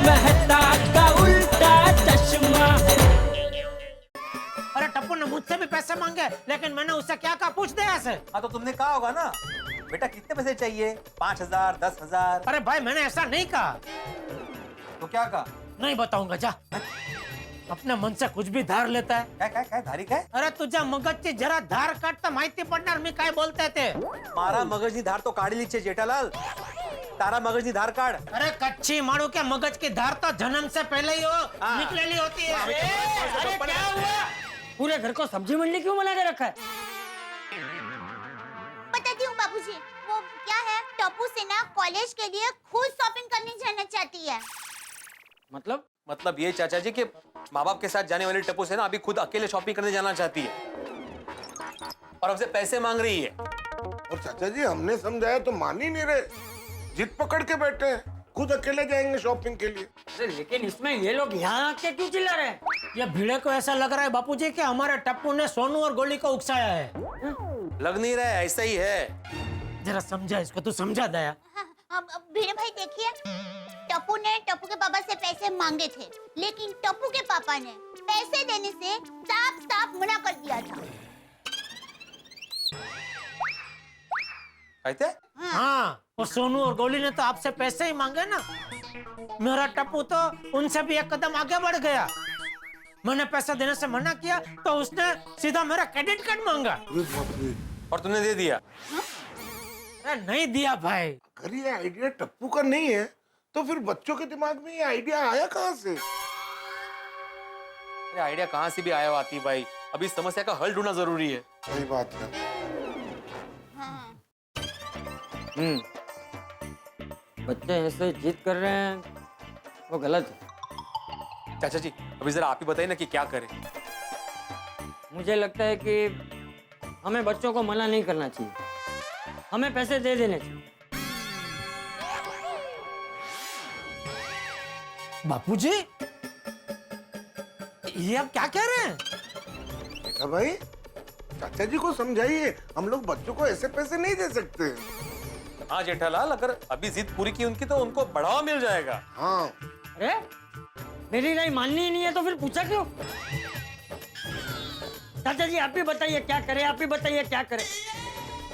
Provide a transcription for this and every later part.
मेहता का उल्टा चश्मा। अरे टप्पू ने मुझसे भी पैसे मांगे, लेकिन मैंने उससे क्या कहा, पूछ दे ऐसे। हाँ तो तुमने कहा होगा ना, बेटा कितने पैसे चाहिए, 5,000, 10,000? अरे भाई मैंने ऐसा नहीं कहा। तो क्या कहा? नहीं बताऊंगा, जा। अपने मन से कुछ भी धार लेता है। काय धारी काय? अरे तुझ्या मगजची जरा धार काढता माहिती पडणार मी काय बोलते ते। मारा मगजनी धार तो काढली छे जेठालाल, तारा मगजनी धार काढ। अरे कच्ची मारू के मगज की धार तो जन्म से पहले ही निकलेली होती है। अरे क्या हुआ? पूरे घर को सब्जी मंडी क्यों बना के रखा है? बताती हूँ बाबूजी, वो क्या है, टप्पू से ना कॉलेज के लिए खुद शॉपिंग करने जाना चाहती है। मतलब ये चाचा जी कि माँ बाप के साथ जाने वाली टप्पू से ना अभी खुद अकेले शॉपिंग करने जाना चाहती है और हमसे पैसे मांग रही है। और चाचा जी हमने समझाया तो मान ही नहीं रहे, जिद पकड़ के बैठे हैं, खुद अकेले जाएंगे शॉपिंग के लिए। अरे लेकिन इसमें ये लोग यहाँ आके क्यों चिल्ला रहे हैं? ये भीड़े को ऐसा लग रहा है बापूजी कि हमारे टप्पू ने सोनू और गोली को उकसाया है। लग नहीं रहा है, ऐसा ही है। जरा समझा इसको, तू समझा दया। अब भीड़े भाई देखिए, टप्पू ने टप्पू के पापा से पैसे मांगे थे, लेकिन टप्पू के पापा ने पैसे देने से साफ साफ मना कर दिया था। कहते? हाँ, और सोनू और गोली ने तो आपसे पैसे ही मांगे ना। मेरा टप्पू तो उनसे भी एक कदम आगे बढ़ गया। मैंने पैसा देने से मना किया तो उसने सीधा मेरा क्रेडिट कार्ड मांगा। और तुमने दे दिया? अरे नहीं दिया भाई। अगर ये आइडिया टप्पू का नहीं है तो फिर बच्चों के दिमाग में ये आइडिया आया कहाँ से? ये आइडिया कहाँ से भी आया हो आती भाई, अभी इस समस्या का हल ढूंढना जरूरी है। सही बात है। बच्चे ऐसे जिद कर रहे हैं, वो गलत है। चाचा जी अभी जरा आप ही बताइए ना कि क्या करें। मुझे लगता है कि हमें बच्चों को मना नहीं करना चाहिए, हमें पैसे दे देने चाहिए। बापूजी, ये आप क्या कह रहे हैं? बेटा भाई, चाचा जी को समझाइए, हम लोग बच्चों को ऐसे पैसे नहीं दे सकते। हाँ जेठालाल, अगर अभी जिद पूरी की उनकी तो उनको बढ़ावा मिल जाएगा। हाँ। अरे मेरी राय माननी ही नहीं है तो फिर पूछा क्यों? चाचा जी आप ही बताइए क्या करें, आप ही बताइए क्या करें।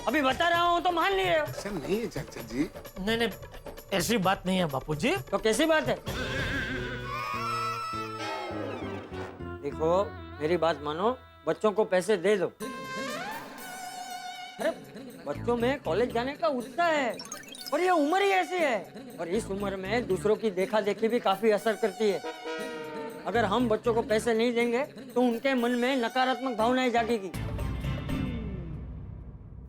अभी बता रहा हूँ तो मान नहीं रहे हो। ऐसा नहीं है चाचा जी। नहीं नहीं, ऐसी बात नहीं है बापूजी। तो कैसी बात है? देखो मेरी बात मानो, बच्चों को पैसे दे दो। अरे बच्चों में कॉलेज जाने का उत्साह है और ये उम्र ही ऐसी है, और इस उम्र में दूसरों की देखा देखी भी काफी असर करती है। अगर हम बच्चों को पैसे नहीं देंगे तो उनके मन में नकारात्मक भावनाएं जागेगी।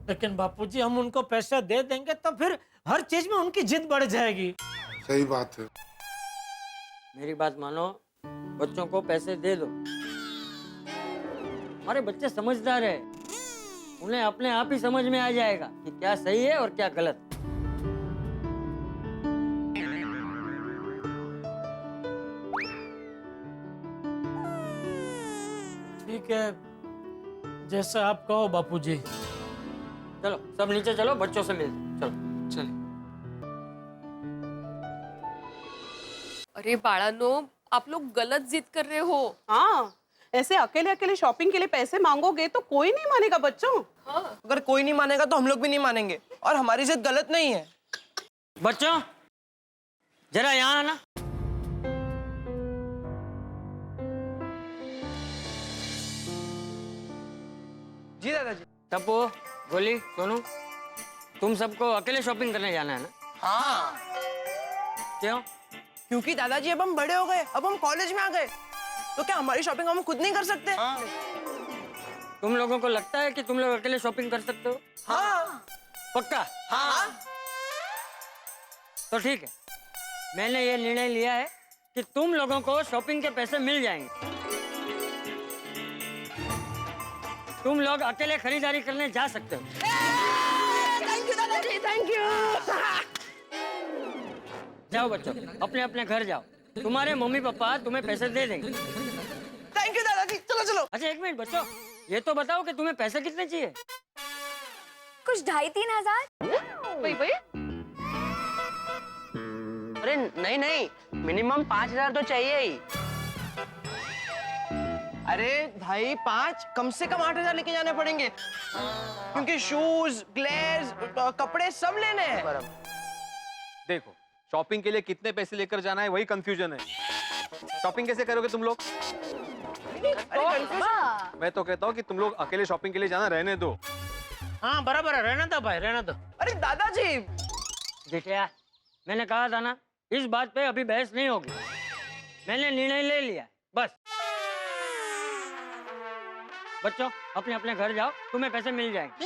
लेकिन बापूजी हम उनको पैसे दे देंगे तो फिर हर चीज में उनकी जिद बढ़ जाएगी। सही बात है। मेरी बात मानो, बच्चों को पैसे दे दो। हमारे बच्चे समझदार है, उन्हें अपने आप ही समझ में आ जाएगा कि क्या सही है और क्या गलत। ठीक है, जैसा आप कहो बापूजी। चलो सब नीचे चलो, बच्चों से मिलते। चलो चलिए। अरे बाळांनो, आप लोग गलत जिद कर रहे हो। हाँ, ऐसे अकेले अकेले शॉपिंग के लिए पैसे मांगोगे तो कोई नहीं मानेगा बच्चों। हाँ। अगर कोई नहीं मानेगा तो हम लोग भी नहीं मानेंगे, और हमारी जिद गलत नहीं है। बच्चों जरा यहाँ आना। जी दादाजी। टप्पू, गोली, सोनू, तुम सबको अकेले शॉपिंग करने जाना है ना? हाँ, क्यों? क्योंकि दादाजी अब हम बड़े हो गए, अब हम कॉलेज में आ गए, तो क्या हमारी शॉपिंग हम खुद नहीं कर सकते? तुम लोगों को लगता है कि तुम लोग अकेले शॉपिंग कर सकते हो? हाँ। पक्का? हाँ। तो ठीक है, मैंने ये निर्णय लिया है कि तुम लोगों को शॉपिंग के पैसे मिल जाएंगे। तुम लोग अकेले खरीदारी करने जा सकते हो। थैंक यू दादाजी, थैंक यू। जाओ बच्चों, अपने अपने घर जाओ, तुम्हारे मम्मी पापा तुम्हें पैसे दे देंगे। थैंक यू दादाजी, चलो चलो। अच्छा एक मिनट बच्चों, ये तो बताओ कि तुम्हें पैसे कितने चाहिए? कुछ 2,500-3,000। भाई भाई अरे नहीं नहीं, मिनिमम 5,000 तो चाहिए ही। अरे भाई 5 कम से कम 8,000 लेके जाने पड़ेंगे, क्योंकि शूज, ग्लेज, कपड़े सब लेने हैं। देखो, शॉपिंग के लिए कितने पैसे लेकर जाना है वही कंफ्यूजन है। शॉपिंग कैसे करोगे तुम लोग? मैं तो कहता हूँ कि तुम लोग अकेले शॉपिंग के लिए जाना रहने दो। हाँ बराबर है, रहना दो भाई, रहना दो। अरे दादाजी, बेटिया, मैंने कहा था ना, इस बात पे अभी बहस नहीं होगी। मैंने निर्णय ले लिया, बस। बच्चों, अपने अपने घर जाओ, तुम्हें पैसे मिल जाएंगे।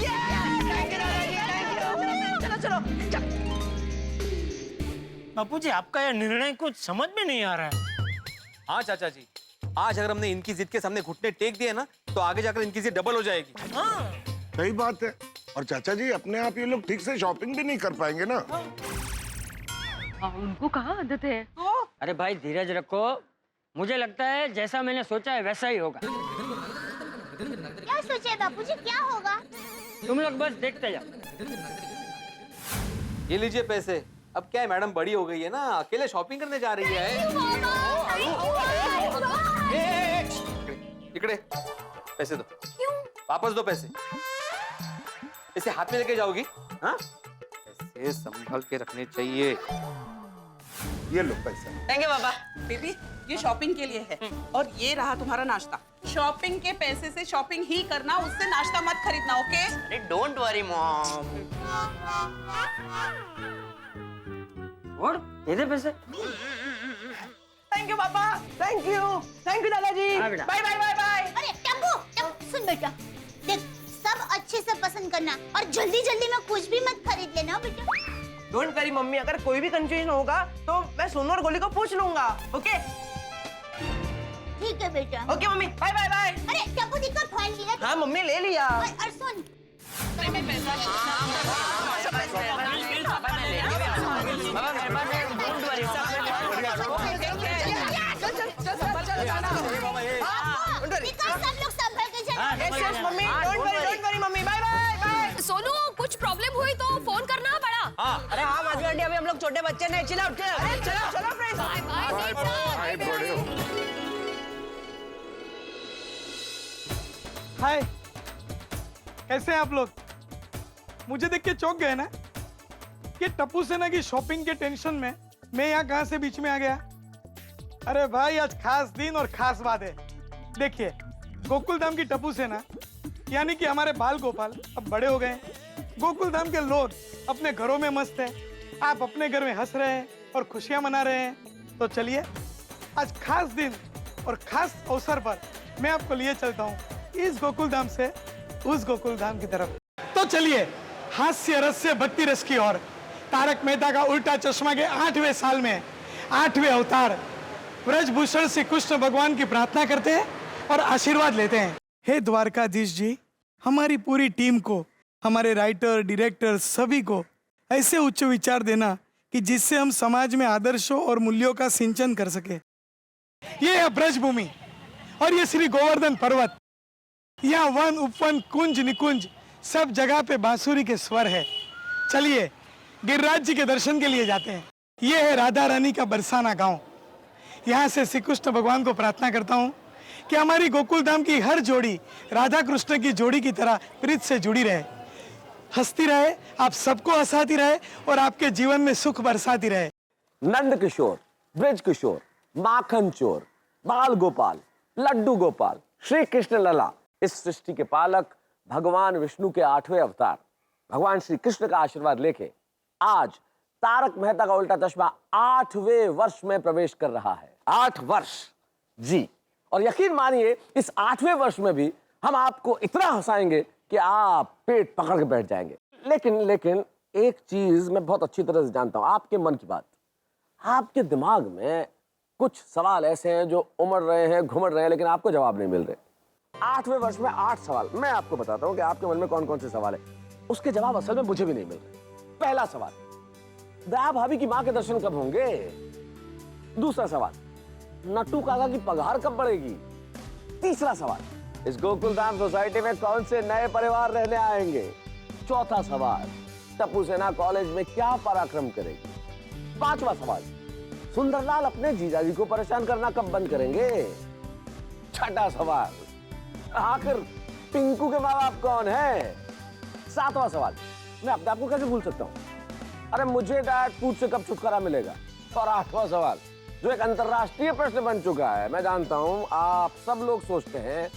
चलो चलो। बापूजी, आपका यह निर्णय कुछ समझ में नहीं आ रहा है। हाँ चाचा जी, आज अगर हमने इनकी जिद के सामने घुटने टेक दिए ना, तो आगे जाकर इनकी जिद डबल हो जाएगी। हाँ। सही बात है। और चाचा जी, अपने आप ये लोग ठीक से शॉपिंग भी नहीं कर पाएंगे ना। उनको कहाँ आदत है? अरे भाई धीरज रखो, मुझे लगता है जैसा मैंने सोचा है वैसा ही होगा। क्या सोचे है बापूजी, क्या होगा? तुम लोग बस देखते जाओ। ये लीजिए पैसे। अब क्या है, मैडम बड़ी हो गई है ना, अकेले शॉपिंग करने जा रही है। इकड़े पैसे दो। क्यों? वापस दो पैसे। इसे हाथ में लेके जाओगी? हाँ, ऐसे संभल के रखने चाहिए। ये लो पैसा। थैंक यू पापा। बेबी, ये शॉपिंग के लिए है और ये रहा तुम्हारा नाश्ता। शॉपिंग के पैसे से शॉपिंग ही करना, उससे नाश्ता मत खरीदना, ओके? अरे डोंट वरी मॉम। और दे दे पैसे। थैंक यू पापा, थैंक यू दादाजी। हाँ बाय बेटा। Bye bye bye. अरे टप्पू, सुन बेटा, देख सब अच्छे से पसंद करना और जल्दी जल्दी में कुछ भी मत खरीद लेना बेटा। डोंट वरी मम्मी, अगर कोई भी कंफ्यूजन होगा तो मैं सोनू और गोली को पूछ लूंगा, ओके? ठीक है बेटा। ओके मम्मी, बाय बाय बाय। अरे टप्पू दिक्कत फाइल लिया? हाँ मम्मी, ले लिया। और सुन, सब लोग संभल के जाना। यस मम्मी, डोंट वरी मम्मी, बाय बाय बाय। सोनू, कुछ प्रॉब्लम हुई तो फोन करना पड़ा। अरे हाँ माधवी आंटी, अभी हम लोग छोटे बच्चे नहीं, चिल्लाओ अरे चलो चलो फ्रेंड्स। बाय बड़े हो। हाय, कैसे हैं आप लोग? मुझे देख के चौंक गए ना कि टप्पू सेना की शॉपिंग के टेंशन में मैं यहाँ कहाँ से बीच में आ गया। अरे भाई, आज खास दिन और खास बात है। देखिए, गोकुल धाम की टप्पू सेना यानी कि हमारे बाल गोपाल अब बड़े हो गए। गोकुल धाम के लोग अपने घरों में मस्त हैं, आप अपने घर में हंस रहे हैं और खुशियां मना रहे हैं। तो चलिए, आज खास दिन और खास अवसर पर मैं आपको लिए चलता हूँ इस गोकुल धाम से उस गोकुल धाम की तरफ। तो चलिए, हास्य रस से भक्ति रस की ओर। तारक मेहता का उल्टा चश्मा के 8वें साल में 8वें अवतार ब्रजभूषण श्री कृष्ण भगवान की प्रार्थना करते हैं और आशीर्वाद लेते हैं। हे द्वारकाधीश जी, हमारी पूरी टीम को, हमारे राइटर, डायरेक्टर सभी को ऐसे उच्च विचार देना कि जिससे हम समाज में आदर्शों और मूल्यों का सिंचन कर सके। ये है ब्रजभूमि और ये श्री गोवर्धन पर्वत। यहाँ वन, उपवन, कुंज, निकुंज सब जगह पे बांसुरी के स्वर है। चलिए, गिरिराज जी के दर्शन के लिए जाते हैं। ये है राधा रानी का बरसाना गांव। यहाँ से श्री कृष्ण भगवान को प्रार्थना करता हूँ कि हमारी गोकुल धाम की हर जोड़ी राधा कृष्ण की जोड़ी की तरह प्रीत से जुड़ी रहे, हंसती रहे, आप सबको हंसाती रहे और आपके जीवन में सुख बरसाती रहे। नंद किशोर, ब्रज किशोर, माखन चोर, बाल गोपाल, लड्डू गोपाल, श्री कृष्ण लला, इस सृष्टि के पालक भगवान विष्णु के 8वें अवतार भगवान श्री कृष्ण का आशीर्वाद लेके आज तारक मेहता का उल्टा चश्मा 8वें वर्ष में प्रवेश कर रहा है। 8 वर्ष जी, और यकीन मानिए इस 8वें वर्ष में भी हम आपको इतना हंसाएंगे कि आप पेट पकड़ के बैठ जाएंगे। लेकिन एक चीज मैं बहुत अच्छी तरह से जानता हूं, आपके मन की बात। आपके दिमाग में कुछ सवाल ऐसे हैं जो उमड़ रहे हैं, घुमड़ रहे हैं, लेकिन आपको जवाब नहीं मिल रहे। 8वें वर्ष में 8 सवाल मैं आपको बताता हूं कि आपके मन में कौन कौन से सवाल है। उसके जवाब असल में मुझे भी नहीं मिल रहे। पहला सवाल, दया भाभी की मां के दर्शन कब होंगे? दूसरा सवाल, नट्टू काका की पगार कब बढ़ेगी? तीसरा सवाल, इस गोकुल धाम सोसाइटी में कौन से नए परिवार रहने आएंगे? चौथा सवाल, टप्पू सेना कॉलेज में क्या पराक्रम करेगी? पांचवा सवाल, सुंदरलाल अपने जीजाजी को परेशान करना कब बंद करेंगे? छठा सवाल, आखिर पिंकू के माँ बाप कौन है? सातवां सवाल, मैं अपने आप को कैसे भूल सकता हूँ? अरे मुझे डायट फूड से कब छुटकारा मिलेगा? और आठवां सवाल, जो एक अंतरराष्ट्रीय प्रश्न बन चुका है, मैं जानता हूँ आप सब लोग सोचते हैं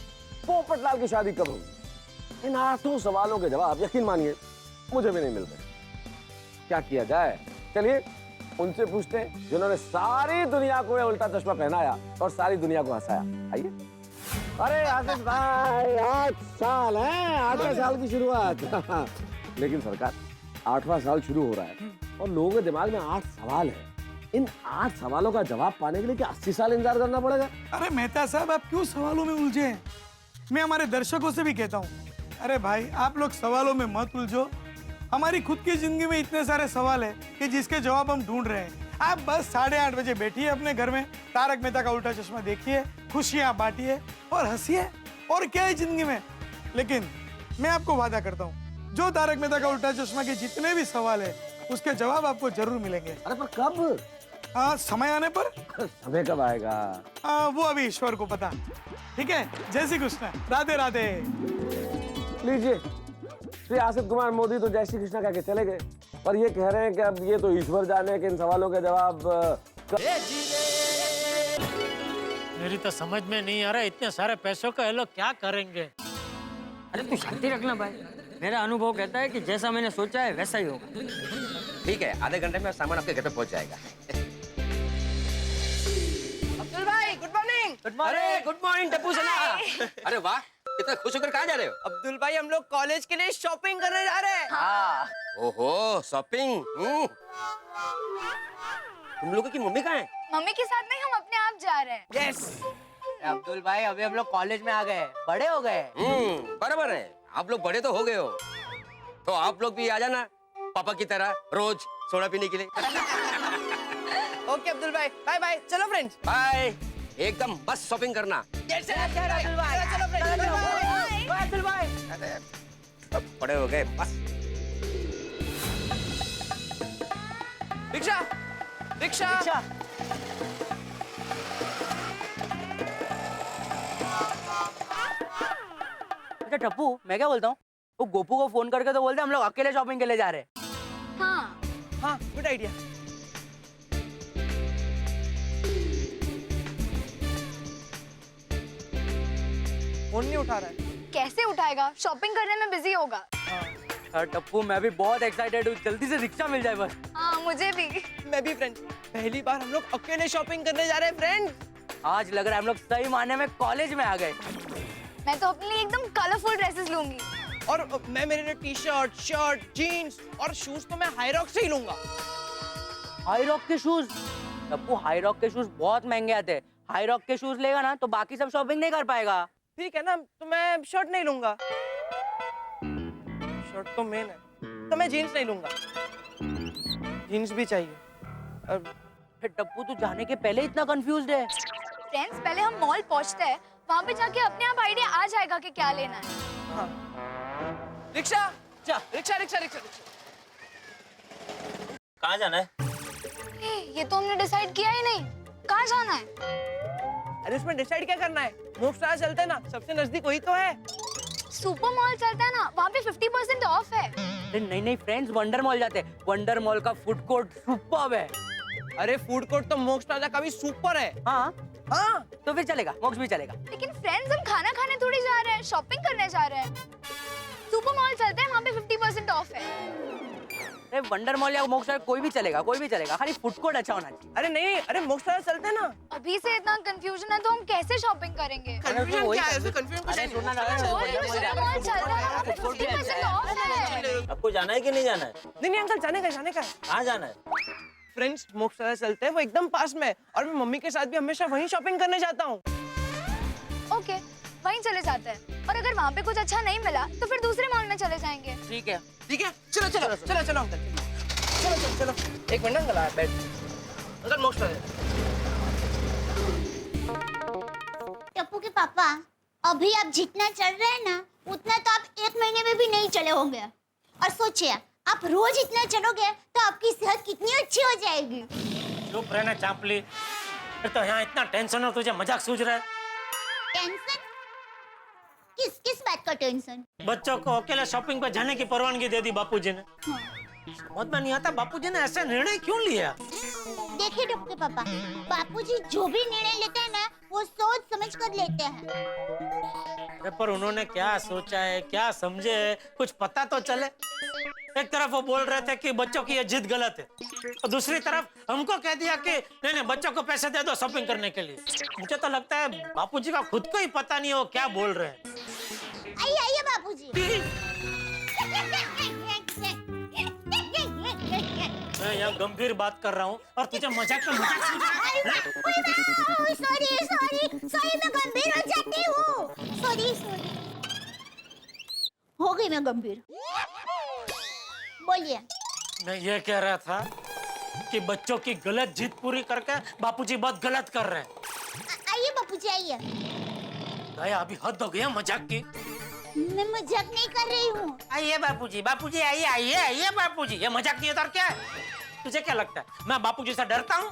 पोपटलाल की शादी कब होगी? इन 8 सवालों के जवाब यकीन मानिए मुझे भी नहीं मिल रहे। क्या किया जाए? चलिए उनसे पूछते हैं जिन्होंने सारी दुनिया को उल्टा चश्मा पहनाया और सारी दुनिया को हंसाया। आइए। अरे आसिफ भाई, 8 साल है, 8वें साल की शुरुआत। लेकिन सरकार, 8वां साल शुरू हो रहा है और लोगों के दिमाग में 8 सवाल है। इन 8 सवालों का जवाब पाने के लिए क्या 80 साल इंतजार करना पड़ेगा? अरे मेहता साहब, आप क्यों सवालों में उलझे हैं? मैं हमारे दर्शकों से भी कहता हूँ, अरे भाई आप लोग सवालों में मत उलझो। हमारी खुद की जिंदगी में इतने सारे सवाल है कि जिसके जवाब हम ढूंढ रहे हैं। आप बस 8:30 बजे बैठिए अपने घर में, तारक मेहता का उल्टा चश्मा देखिए, खुशियां बांटिए और हंसिए। और क्या है जिंदगी में? लेकिन मैं आपको वादा करता हूँ, जो तारक मेहता का उल्टा चश्मा के जितने भी सवाल है उसके जवाब आपको जरूर मिलेंगे। अरे पर कब? समय आने पर। समय कब आएगा? वो अभी ईश्वर को पता। ठीक है, जय श्री कृष्ण, राधे राधे। लीजिए, श्री आसिफ कुमार मोदी तो जय श्री कृष्णा कह के चले गए, पर ये कह रहे हैं कि अब ये तो ईश्वर जाने कि इन सवालों के जवाब मेरी तो समझ में नहीं आ रहा, इतने सारे पैसों का ये लोग क्या करेंगे? अरे तू शांति रखना भाई, मेरा अनुभव कहता है कि जैसा मैंने सोचा है वैसा ही होगा। ठीक है, आधे घंटे में सामान आपके घर पे पहुंच जाएगा। अब्दुल भाई, गुड मॉर्निंग। अरे गुड मॉर्निंग टप्पू सेना। अरे वाह, इतना खुश होकर कहाँ जा रहे हो? अब्दुल भाई, हम लोग कॉलेज के लिए शॉपिंग करने जा रहे हैं। हाँ। ओहो, शॉपिंग। तुम लोगों की मम्मी कहाँ है? मम्मी के साथ नहीं, हम अपने आप जा रहे हैं। यस। अब्दुल भाई, अभी हम लोग कॉलेज में आ गए, बड़े हो गए। बराबर है, आप लोग बड़े तो हो गए हो, तो आप लोग भी आ जाना पापा की तरह रोज सोडा पीने के लिए। ओके अब्दुल भाई, बाय बाय। चलो फ्रेंड्स, बाय। एकदम बस शॉपिंग करना। चलो फ्रेंड्स, बाय अब्दुल भाई। अब बड़े हो गए बस। Rickshaw, rickshaw. अच्छा टप्पू, मैं क्या बोलता हूँ, वो गोपू को फोन करके तो बोलते हम लोग अकेले शॉपिंग के लिए जा रहे हैं। हाँ हाँ, गुड आइडिया। फोन नहीं उठा रहा है। कैसे उठाएगा? शॉपिंग करने में बिजी होगा। टप्पू, मैं भी बहुत एक्साइटेड हूँ, जल्दी से रिक्शा मिल जाए बस। हाँ मुझे भी। मैं भी फ्रेंड, पहली बार हम लोग अकेले शॉपिंग करने जा रहे हैं फ्रेंड। आज लग रहा है हम लोग सही मायने में कॉलेज में आ गए। मैं तो अपने लिए एकदम कलरफुल ड्रेसेस लूंगी। और मैं मेरे लिए टी-शर्ट, शर्ट, जीन्स और शूज तो मैं हाई रॉक से ही लूंगा। हाई रॉक के शूज? टप्पू, हाई रॉक के शूज बहुत महंगे आते हैं। हाई रॉक के शूज लेगा ना तो बाकी सब शॉपिंग नहीं कर पाएगा। ठीक है ना, तो मैं शर्ट नहीं लूंगा। शर्ट तो मेन है, तो मैं जीन्स नहीं लूंगा। जीन्स भी चाहिए। टप्पू, तू जाने के पहले इतना कंफ्यूज्ड है। फ्रेंड्स, पहले हम मॉल पहुंचते हैं, वहाँ पे जाके अपने आप आइडिया आ जाएगा कि क्या लेना है। हाँ। Rickshaw, rickshaw, rickshaw, rickshaw. कहाँ जाना है? ये तो हमने डिसाइड किया ही नहीं, कहाँ जाना है? अरे उसमें डिसाइड क्या करना है? मोक्ष चलते ना, सबसे नजदीक वही तो है। सुपर मॉल चलता है ना, वहाँ पे 50% ऑफ है। अरे नहीं फ्रेंड्स, वंडर मॉल जाते हैं। वंडर मॉल का फूड कोर्ट सुपर्ब है। अरे फूड कोर्ट तो मोक्ष प्लाजा का भी सुपर है। हाँ हाँ, तो फिर चलेगा, मोक्ष भी चलेगा। लेकिन फ्रेंड्स, हम खाना खाने थोड़ी जा रहे हैं, शॉपिंग करने जा रहे हैं। सुपर मॉल चलते हैं, वहाँ पे 50% ऑफ है। अरे वंडर मॉल या मोक्ष कोई भी चलेगा, कोई भी चलेगा, खाली फूड कोर्ट अच्छा होना चाहिए। अरे नहीं, अरे मोक्ष प्लाजा चलते ना। अभी से इतना कंफ्यूजन है तो हम कैसे शॉपिंग करेंगे? कंफ्यूजन क्या है? ऐसे कंफ्यूजन कुछ अरे नहीं। सुनना ना, सुपर मॉल चल रहा है, वहाँ पे 50% ऑफ है। आपको जाना है कि नहीं जाना है? नहीं नहीं अंकल, जाने का, जाने का। कहाँ जाना है? फ्रेंड्स, मोक्ष प्लाजा चलते हैं, वो एकदम पास में है और मैं मम्मी के साथ भी हमेशा वहीं शॉपिंग करने जाता हूँ। ओके, वहीं चले जाते हैं, और अगर वहाँ पे कुछ अच्छा नहीं मिला तो फिर दूसरे मॉल में चले जाएंगे। ठीक है। ठीक है, चलो चलो चलो चलो अंकल, चलो चलो चलो। एक मिनट अंकल, आया बैठ। अंकल मोक्ष प्लाजा। टप्पू के पापा, अभी आप जितना चल रहे हैं ना, उतना तो आप 1 महीने में भी नहीं चले होंगे। और सोचिए, आप रोज इतना चलोगे तो आपकी सेहत कितनी अच्छी हो जाएगी। चुप रहना चांपली। एक तो यहाँ इतना टेंशन हो, तुझे मजाक सूझ रहा है? टेंशन? किस किस बात का टेंशन? बच्चों को अकेले शॉपिंग पे जाने की परवानगी दे दी बापूजी ने। हाँ। समझ में नहीं आता बापूजी ने ऐसा निर्णय क्यों लिया। देखिए टप्पू के पापा, बापूजी जो भी निर्णय लेते हैं ना, वो सोच समझ कर लेते हैं। अरे पर उन्होंने क्या सोचा है, क्या समझे है, कुछ पता तो चले। एक तरफ वो बोल रहे थे कि बच्चों की ये जिद गलत है, और दूसरी तरफ हमको कह दिया कि नहीं नहीं बच्चों को पैसे दे दो शॉपिंग करने के लिए। मुझे तो लगता है बापूजी का खुद को ही पता नहीं है वो क्या बोल रहे हैं। आइए आइए बापूजी। मैं यहाँ गंभीर बात कर रहा हूँ और तुझे मजाक का मजाक समझ रहा है? सॉरी सॉरी सॉरी, मैं गंभीर हो जाती हूँ। सॉरी सॉरी, हो गई मैं गंभीर। बोलिए। मैं ये कह रहा था कि बच्चों की गलत जिद पूरी करके बापूजी बहुत गलत कर रहे हैं। आइए बापूजी आइए। दया अभी हद हो गया मजाक की। मैं मजाक नहीं कर रही हूँ। आइए बापूजी, बापूजी आइए आइए आइए बापूजी। ये मजाक नहीं होता और क्या है? तुझे क्या लगता है मैं बापूजी से डरता हूँ?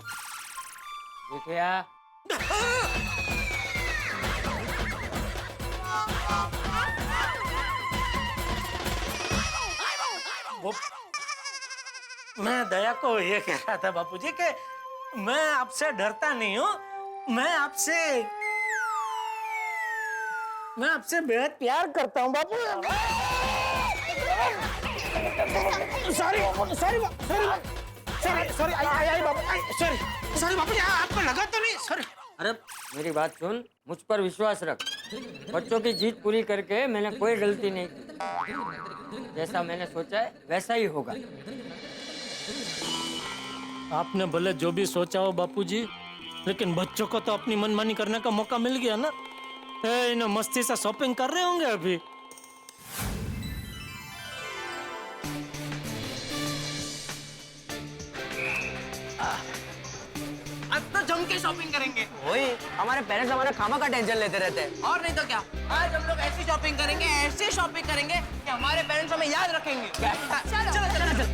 ये क्या? वो मैं दया को ये कह रहा था बापूजी कि मैं आपसे डरता नहीं हूँ, मैं आपसे बेहद प्यार करता हूँ बापू। सॉरी सॉरी सॉरी सॉरी आई बापू, सॉरी सॉरी बापू, आपको लगा तो नहीं? सॉरी। अरे मेरी बात सुन, मुझ पर विश्वास रख। बच्चों की जीत पूरी करके मैंने कोई गलती नहीं की। जैसा मैंने सोचा है वैसा ही होगा। आपने भले जो भी सोचा हो बापूजी, लेकिन बच्चों को तो अपनी मनमानी करने का मौका मिल गया ना। इन्हें मस्ती से शॉपिंग कर रहे होंगे अभी। अब तो जम के शॉपिंग करेंगे। वही हमारे पेरेंट्स हमारे खामा का टेंशन लेते रहते हैं। और नहीं तो क्या, आज हम लोग ऐसी शॉपिंग करेंगे, ऐसी शॉपिंग करेंगे कि हमारे पेरेंट्स हमें याद रखेंगे। चलो चलो चलो चलो।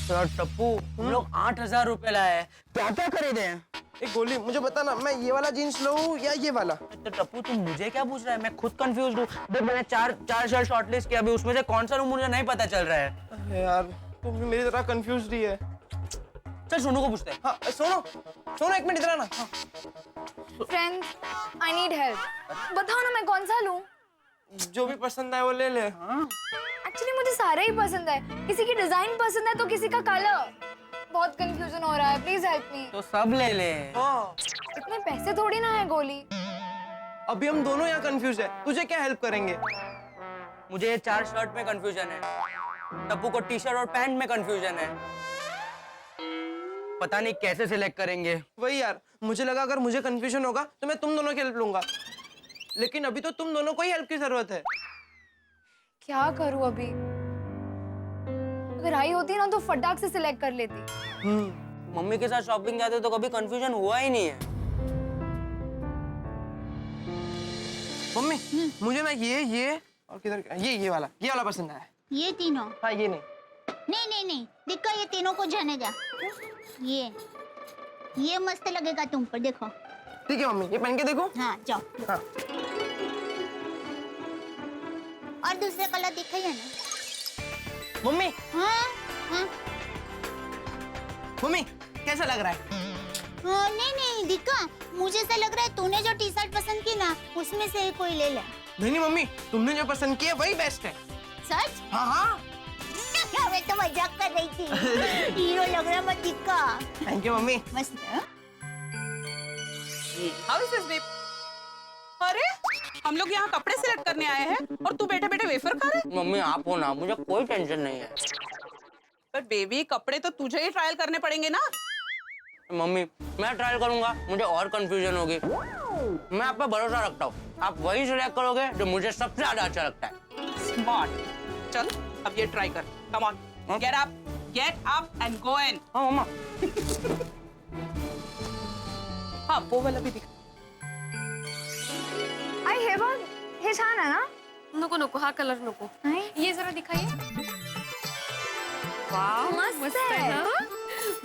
तो टप्पू हम लोग 8,000 रुपए लाए, क्या क्या खरीदे हैं? एक गोली मुझे बता ना, मैं ये वाला जीन्स लूं या ये वाला? तो टप्पू तुम मुझे क्या पूछ रहा है? मैं खुद कंफ्यूज हूँ। देख मैंने चार शर्ट शॉर्टलिस्ट किया, अभी उसमें से कौन सा लूं मुझे नहीं पता चल रहा है। अरे यार तू भी मेरी तरह कंफ्यूज ही है। चल सोनू को पूछते हैं। हाँ सोनू, सोनू एक मिनट इधर आना। हाँ। Friends I need help. बताओ ना मैं कौन सा लूं? जो भी पसंद आए वो ले ले। एक्चुअली मुझे सारे ही पसंद है, किसी की डिजाइन पसंद है तो किसी का कलर। बहुत कंफ्यूजन हो रहा है, प्लीज हेल्प मी। तो सब ले ले। हाँ। इतने पैसे थोड़ी ना है गोली। अभी हम दोनों यहाँ कंफ्यूज है, तुझे क्या हेल्प करेंगे? मुझे ये 4 शर्ट में कंफ्यूजन है, टप्पू को टी-शर्ट और पैंट में कंफ्यूजन है। पता नहीं कैसे सिलेक्ट करेंगे। वही यार, मुझे लगा अगर मुझे कंफ्यूजन होगा तो मैं तुम दोनों की हेल्प लूंगा, लेकिन अभी तो तुम दोनों को ही हेल्प की जरूरत है। क्या करूं अभी? अगर आई होती ना तो फटाक से सिलेक्ट कर लेती। मम्मी के साथ शॉपिंग जाते तो कभी कंफ्यूजन हुआ ही नहीं है। मम्मी मुझे ना ये और किधर ये वाला पसंद आया। ये तीनों? हाँ ये नहीं। नहीं दिक्का, ये तीनों को जाने जा। ये मस्त लगेगा तुम पर, देखो। ठीक है मम्मी, ये पहन के देखो। हाँ जाओ। हाँ। और दूसरे कलर दिखाइए ना मम्मी। हाँ मम्मी कैसा लग रहा है? नहीं दिक्का, मुझे ऐसा लग रहा है तूने जो टी शर्ट पसंद की ना उसमें से कोई ले ले। नहीं मम्मी, तुमने जो पसंद किया वही बेस्ट है। सच? हाँ मैं तो मजाक कर रही थी। हीरो लग रहा मत दिक्का। थैंक यू मम्मी। मस्त है। How is this babe? अरे हम लोग यहाँ कपड़े सिलेक्ट करने आए हैं और तू बैठे बैठे वेफर खा रहे? मम्मी आप हो ना, मुझे कोई टेंशन नहीं है। पर बेबी कपड़े तो तुझे ही ट्रायल करने पड़ेंगे ना। मम्मी मैं ट्रायल करूंगा, मुझे और कंफ्यूजन होगी। मैं आप पे भरोसा रखता हूँ, आप वही सिलेक्ट करोगे जो मुझे सबसे ज्यादा अच्छा लगता है। स्मार्ट। चल अब ये ट्राई कर। Come on, get up and go in. हाँ मम्मा। हाँ वो वाला भी दिखा। आई हे बघ, हे छान आहे ना? नको हा कलर नको. नाही, ये जरा दिखाइए। वाव मस्त है ना?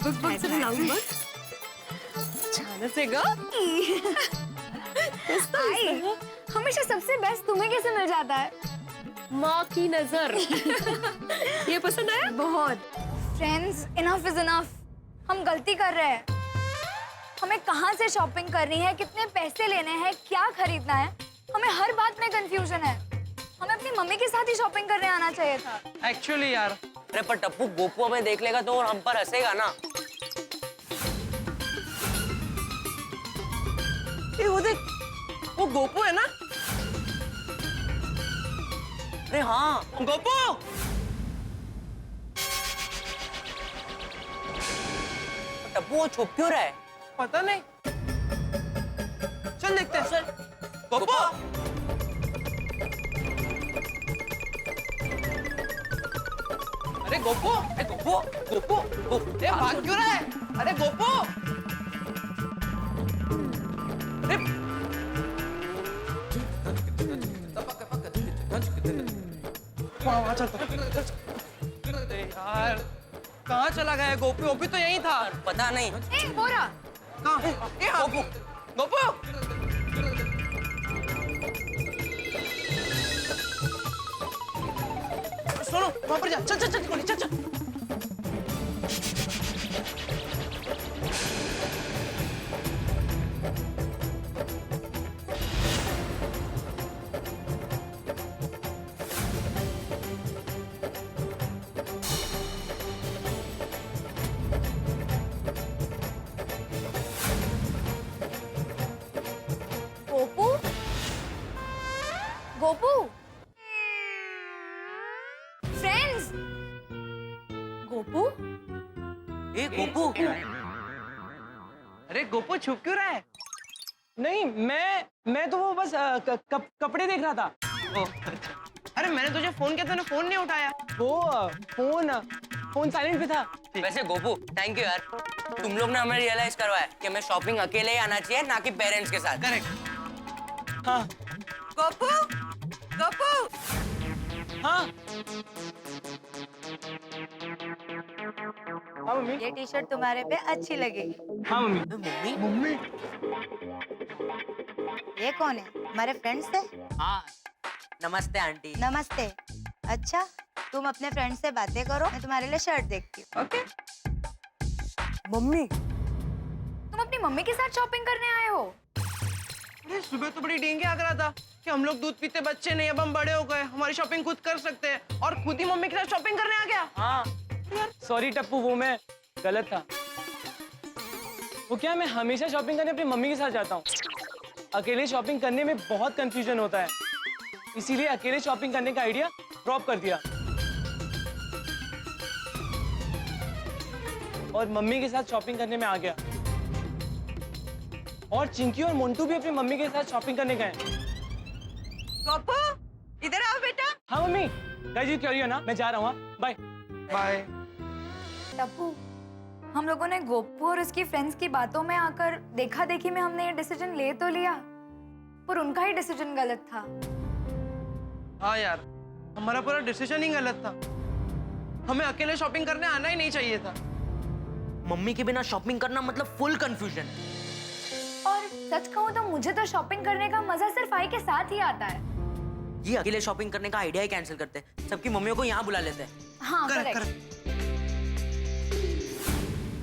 बघ बघ जरा लावून बघ. छानच आहे ग. आई, हमेशा सबसे बेस्ट तुम्हें कैसे मिल जाता है? माँ की नजर. ये पसंद आया? बहुत. Friends, enough is enough. हम गलती कर रहे हैं. हमें कहाँ से शॉपिंग करनी है, कितने पैसे लेने हैं, क्या खरीदना है, हमें हर बात में कंफ्यूजन है. हमें अपनी मम्मी के साथ ही शॉपिंग करने आना चाहिए था. एक्चुअली यार, अरे पर टप्पू गोपू हमें देख लेगा तो हम पर हंसेगा ना. ये वो देख, वो गोपू है ना? अरे हाँ, गोपू! टप्पू वो छुप क्यों रहा है? पता नहीं. चल देखते हैं. चल. गोपू! अरे गोपू! अरे गोपू, गोपू, गोपू, ये भाग क्यों रहा है? अरे गोपू! अरे वहाँ चल. अरे यार, कहाँ चला गया गोपू? गोपू तो यहीं था. पता नहीं. ए, बोरा. कहाँ? ये हाँ. गोपू! गोपू! सुनो, वहाँ पर जा. चल चल चल चल चल. गोपू? गोपू? फ्रेंड्स? गोपू? ए गोपू. अरे गोपू छुप क्यों रहा है? नहीं, मैं तो वो बस कपड़े देख रहा था. अरे मैंने तुझे फोन किया, तूने फोन नहीं उठाया. वो फोन साइलेंट पे था. वैसे गोपू थैंक यू यार, तुम लोग ने हमें रियलाइज करवाया कि हमें शॉपिंग अकेले ही आना चाहिए ना कि पेरेंट्स के साथ. करेक्ट. हाँ. गोपू, गोपू, हाँ. हाँ मम्मी. ये टी शर्ट तुम्हारे पे अच्छी लगेगी. हाँ मम्मी. मम्मी, ये कौन है? हमारे फ्रेंड्स है? हाँ. नमस्ते आंटी. नमस्ते. अच्छा, तुम अपने फ्रेंड से बातें करो, मैं तुम्हारे लिए शर्ट देखती हूँ. ओके. मम्मी, तुम अपनी मम्मी के साथ शॉपिंग करने आए हो? अरे सुबह तो बड़ी डेंगे करा था कि हम लोग दूध पीते बच्चे नहीं, अब हम बड़े हो गए, हमारी शॉपिंग खुद कर सकते हैं, और खुद ही मम्मी के साथ शॉपिंग करने आ गया. हाँ. सॉरी टप्पू, वो मैं गलत था. वो क्या, मैं हमेशा शॉपिंग करने अपनी मम्मी के साथ जाता हूँ. अकेले शॉपिंग करने में बहुत कंफ्यूजन होता है, इसीलिए अकेले शॉपिंग करने का आइडिया ड्रॉप कर दिया और मम्मी के साथ शॉपिंग करने में आ गया. और चिंकी और मोंटू भी अपनी मम्मी के साथ शॉपिंग करने गए. गोपू, इधर आओ बेटा. हाँ mummy, guys you carry on ना, मैं जा रहा हूँ. Bye bye. टप्पू, हम लोगों ने गोपू और उसकी फ्रेंड्स की बातों में आकर देखा देखी में हमने ये डिसीजन ले तो लिया, पर उनका ही डिसीजन गलत था. हाँ यार, हमारा पूरा डिसीजन ही गलत था. हमें अकेले शॉपिंग करने आना ही नहीं चाहिए था. मम्मी के बिना शॉपिंग करना मतलब फुल कंफ्यूजन. और सच कहूँ तो मुझे तो शॉपिंग करने का मजा सिर्फ आई के साथ ही आता है. ये अकेले शॉपिंग करने का आइडिया ही कैंसिल करते हैं, सबकी मम्मियों को यहाँ बुला लेते हैं. हाँ, करेक्ट करेक्ट. करेक्ट.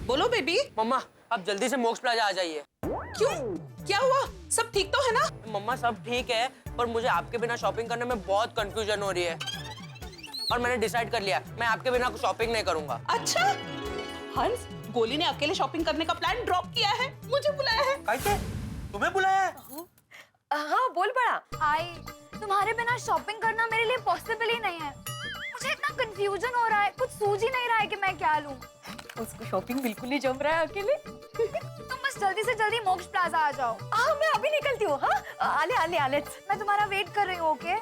बोलो बेबी. मम्मा आप जल्दी से मोक्ष प्लाजा आ जाइए. क्यों? क्या हुआ? सब ठीक तो है ना? मम्मा सब ठीक है, पर मुझे आपके बिना शॉपिंग करने में बहुत कंफ्यूजन हो रही है, और मैंने डिसाइड कर लिया मैं आपके बिना शॉपिंग नहीं करूंगा. अच्छा, हंस, गोली ने अकेले शॉपिंग करने का प्लान ड्रॉप किया है, मुझे बुलाया है. कैसे? तुम्हें बुलाया है? हाँ, बोल पड़ा. आई, तुम्हारे बिना शॉपिंग करना मेरे लिए पॉसिबल ही नहीं है. मुझे इतना कंफ्यूजन हो रहा है, कुछ सूझ ही नहीं रहा है कि मैं क्या लूं. उसको शॉपिंग बिल्कुल नहीं जम रहा है अकेले. तुम बस जल्दी से जल्दी मोक्ष प्लाजा आ जाओ. हाँ मैं अभी निकलती हूँ. हाँ आले आले आले. मैं तुम्हारा वेट कर रही हूँ. ओके?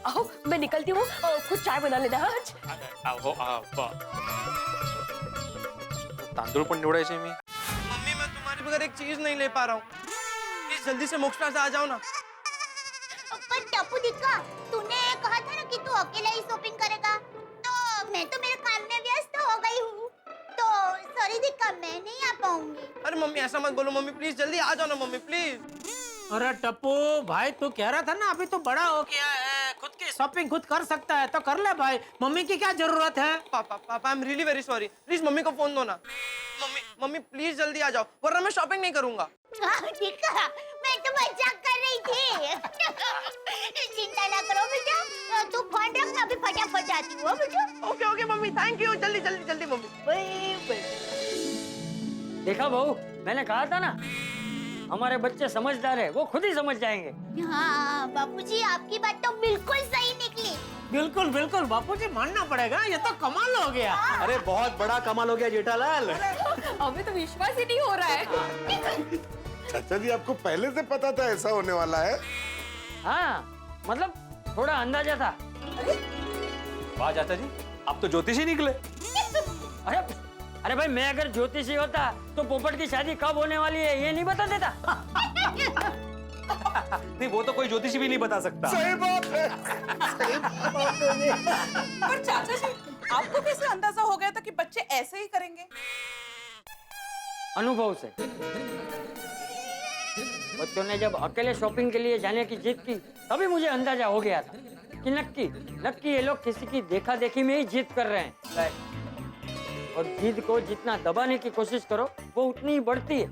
आओ मैं निकलती हूँ, कुछ चाय बना लेना. आज तांदूळ पण निवडायचे मी. मम्मी, मैं तुम्हारे बगैर एक चीज नहीं ले पा रहा हूँ. प्लीज जल्दी से मोक्ष प्लाजा आ जाओ ना. पर टप्पू दिक्का, तूने कहा था ना कि तू अकेला ही शॉपिंग करेगा, तो मैं तो मेरे काम में व्यस्त हो गई हूँ, तो सॉरी दीका, मैं नहीं आ पाऊंगी। अरे मम्मी ऐसा मत बोलो मम्मी, प्लीज जल्दी आ जाओ ना मम्मी प्लीज। अरे टप्पू भाई, तू कह रहा था ना अभी तो बड़ा हो गया है, खुद की शॉपिंग खुद कर सकता है तो कर ले भाई, मम्मी की क्या जरूरत है? पापा I am really very sorry, please mummy को फोन दो ना। मम्मी प्लीज जल्दी आ जाओ वरना मैं शॉपिंग नहीं करूंगा। दीका, मैं तो मजाक कर रही थी। चिंता ना करो बेटा, तू फोन रख, मैं अभी फटाफट आती हूँ बेटा। ओके मम्मी, थैंक यू, जल्दी मम्मी। देखा बहू, मैंने कहा था ना, हमारे बच्चे समझदार है, वो खुद ही समझ जाएंगे। हाँ बापूजी, आपकी बात तो बिल्कुल सही निकली। बिल्कुल बापूजी, मानना पड़ेगा, ये तो कमाल हो गया। अरे बहुत बड़ा कमाल हो गया जेठालाल। अभी तो विश्वास ही नहीं हो रहा है। चाचा जी आपको पहले से पता था ऐसा होने वाला है? हाँ, मतलब थोड़ा अंदाजा था। वाह चाचा जी, आप तो ज्योतिषी निकले। अरे भाई, मैं अगर ज्योतिषी होता तो पोपट की शादी कब होने वाली है ये नहीं बता देता। नहीं, वो तो कोई ज्योतिषी भी नहीं बता सकता। सही बात है। पर चाचा जी, आपको कैसे अंदाजा हो गया था कि बच्चे ऐसे ही करेंगे? अनुभव से। बच्चों ने जब अकेले शॉपिंग के लिए जाने की जिद की, तभी मुझे अंदाजा हो गया था कि नक्की ये लोग किसी की देखा देखी में ही जिद कर रहे हैं। और जिद को जितना दबाने की कोशिश करो, वो उतनी ही बढ़ती है।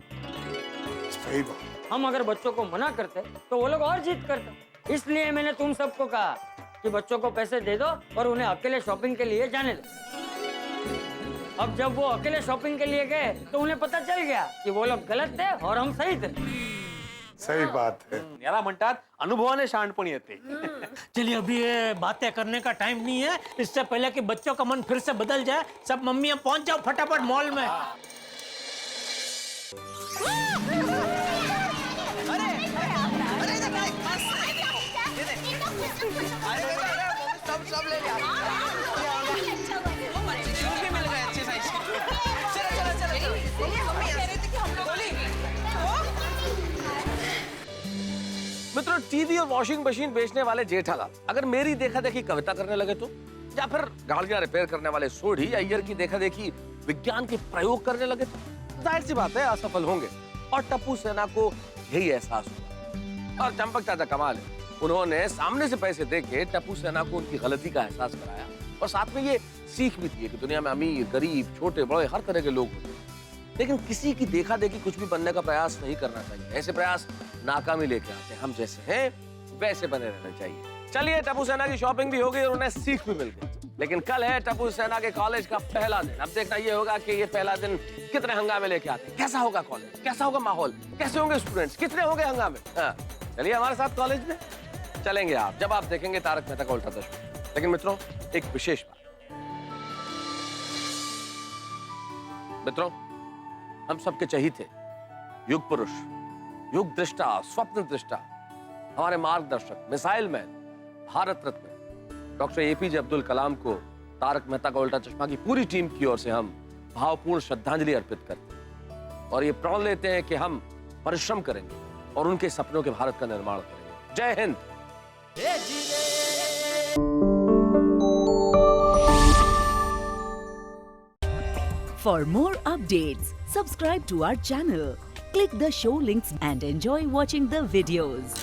सही बात। हम अगर बच्चों को मना करते तो वो लोग और जिद करते। इसलिए मैंने तुम सबको कहा कि बच्चों को पैसे दे दो और उन्हें अकेले शॉपिंग के लिए जाने दो। अब जब वो अकेले शॉपिंग के लिए गए तो उन्हें पता चल गया कि वो लोग गलत थे और हम सही थे। सही बात है। याला म्हणतात अनुभवाने शहाणपण येते। चलिए, अभी ये बातें करने का टाइम नहीं है, इससे पहले कि बच्चों का मन फिर से बदल जाए, सब मम्मियां पहुंच जाओ फटाफट मॉल में। सब ले लिया। शूज भी मिल गए अच्छे साइज के। चलो। मम्मी कह रहे थे कि हम लोग मित्रों, टीवी और वॉशिंग मशीन बेचने वाले जेठालाल अगर मेरी देखा देखी कविता करने लगे तो, या फिर गाड़ियां रिपेयर करने वाले सोढ़ी अय्यर की देखा देखी विज्ञान के प्रयोग करने लगे तो जाहिर सी बात है असफल होंगे। और टप्पू सेना को यही एहसास हुआ। और चंपक चाचा कमाल है, उन्होंने सामने से पैसे देके टप्पू सेना को उनकी गलती का एहसास कराया और साथ में ये सीख भी दी कि दुनिया में अमीर गरीब छोटे बड़े हर तरह के लोग होते हैं, लेकिन किसी की देखा देखी कुछ भी बनने का प्रयास नहीं करना चाहिए। ऐसे प्रयास नाकामी लेके आते हैं। हम जैसे हैं वैसे बने रहना चाहिए। चलिए, टप्पू सेना की शॉपिंग भी हो गई और उन्हें सीख भी मिल गई। लेकिन कल है टप्पू सेना के कॉलेज का पहला दिन। अब देखना ये होगा कि ये पहला दिन कितने हंगामे लेके आते हैं, कैसा होगा कॉलेज, कैसा होगा माहौल, कैसे होंगे स्टूडेंट्स, कितने होंगे हंगामे। चलिए हमारे साथ कॉलेज में चलेंगे आप, जब आप देखेंगे तारक मेहता का उल्टा चश्मा। लेकिन मित्रों, एक विशेष बात, मित्रों हम सबके चहीते युग पुरुष, युग दृष्टा, स्वप्न दृष्टा, हमारे मार्गदर्शक, missile man, Bharat Ratna doctor APJ Abdul Kalam को तारक मेहता का उल्टा चश्मा की पूरी टीम की ओर से हम भावपूर्ण श्रद्धांजलि अर्पित करते हैं और ये प्रण लेते हैं कि हम परिश्रम करेंगे और उनके सपनों के भारत का निर्माण करेंगे। जय Hind. For more updates, subscribe to our channel, click the show links and enjoy watching the videos.